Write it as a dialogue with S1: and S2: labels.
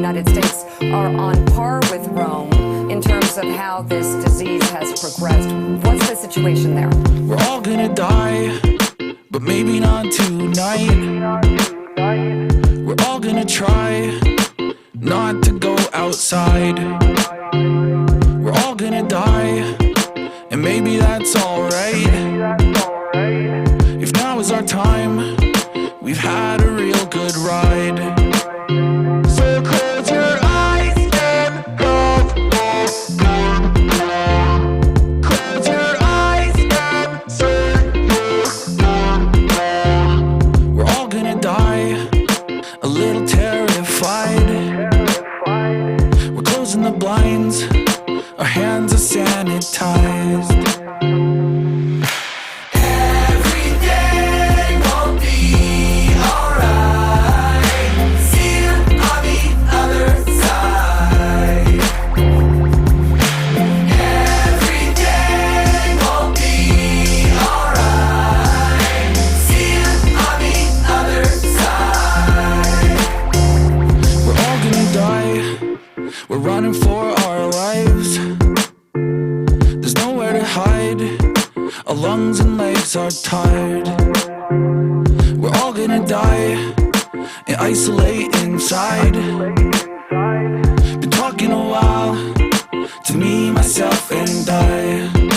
S1: United States are on par with Rome in terms of how this disease has progressed. What's the situation there?
S2: We're all gonna die, but maybe not tonight. We're all gonna try not to go outside. We're all gonna die, and maybe that's alright. If now is our time, we've had a real good ride. So close your eyes and hold on. Close your eyes and say we're all gonna die, a little terrified. We're closing the blinds, our hands are sanitized. We're running for our lives. There's nowhere to hide. Our lungs and legs are tired. We're all gonna die and isolate inside. Been talking a while to me, myself, and I.